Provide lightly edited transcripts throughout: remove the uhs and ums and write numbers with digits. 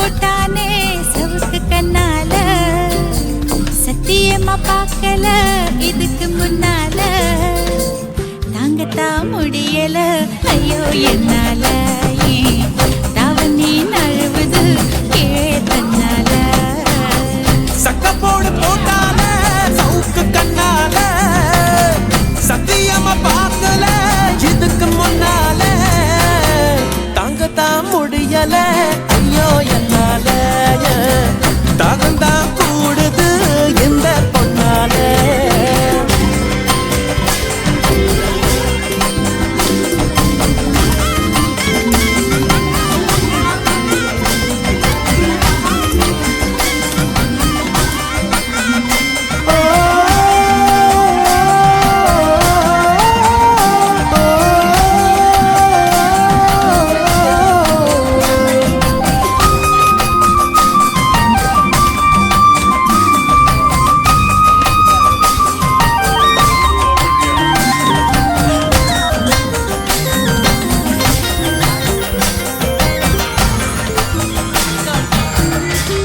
போட்டானே சவுக்கு கண்ணால சத்தியமா பார்க்கல இதுக்கு முன்னால தாங்கத்தான் முடியல ஐயோ என்னால தாவணி நழுவுது கீழே தன்னால சக்கப்போடு போட்டால சவுக்கு கண்ணால சத்தியமா பார்க்கல இதுக்கு முன்னால தாங்கத்தான் முடியல ஐயோ என்னால தாகந்தான் கூடுது இந்த பொண்ணால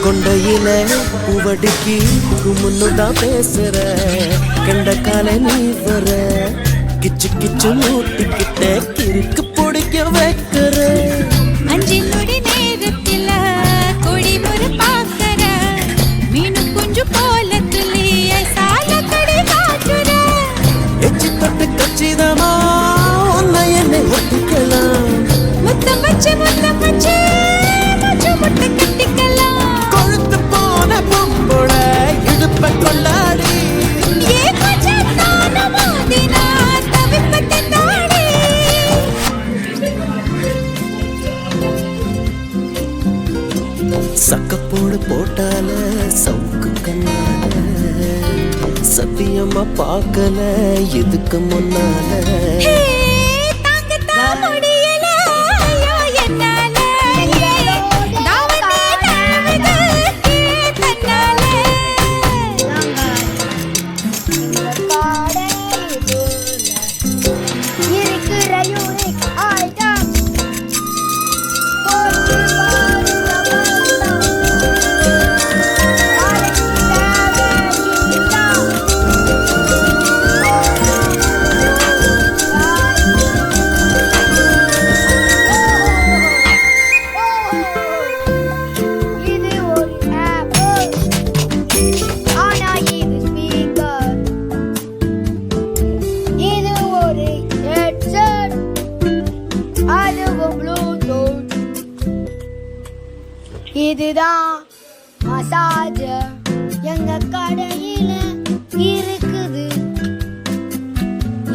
கொண்டையில பூவடிக்கு முன்னுதான் பேசுற கண்ட கால நீ வர கிச்சு கிச்சு மூட்டிக்கிட்ட கிறுக்கு பிடிக்க வைக்கிற அஞ்சு நொடி நேரத்தில கொடி முறை பார்க்கற மீனு குஞ்சு போல துளிய சால கடி காட்டுற எச்சி தொட்டு கச்சிதமா உன்னை என்னை ஒட்டிக்கலாம் முத்தம் வச்சு முச்சு முட்டை கட்டிக்கலாம் கொழுத்து போன பொம்புட இடுப்ப கொள்ளாடி சக்கப்போடு போட்டால சவுக்கு கண்ணால சத்தியமா பார்க்கல இதுக்கு முன்னால இதுதான் மசாஜ் எங்க கடையில இருக்குது.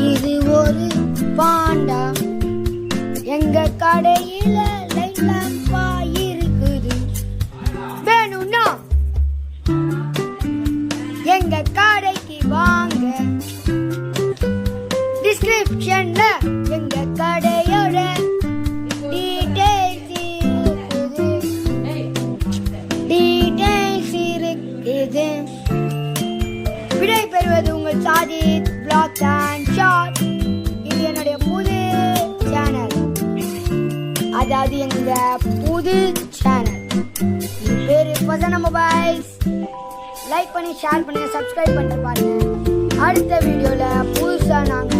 இது ஒரு பாண்டா எங்க கடையில லைட் லாம்பா இருக்குது. வேணும்னா எங்க கடைக்கு வாங்க. டிஸ்கிரிப்ஷன்ல எங்க கடையோட விடை பெறுவது உங்கள் சாதித் vlogs and short. இது என்னுடைய புது சேனல், அதாவது எங்க புது சேனல். இது பேரு ஃபசானா மொபைல்ஸ். லைக் பண்ணி ஷேர் பண்ணுங்க, சப்ஸ்கிரைப் பண்ணிட்டு பாருங்க. அடுத்த வீடியோல புதுசா நாங்க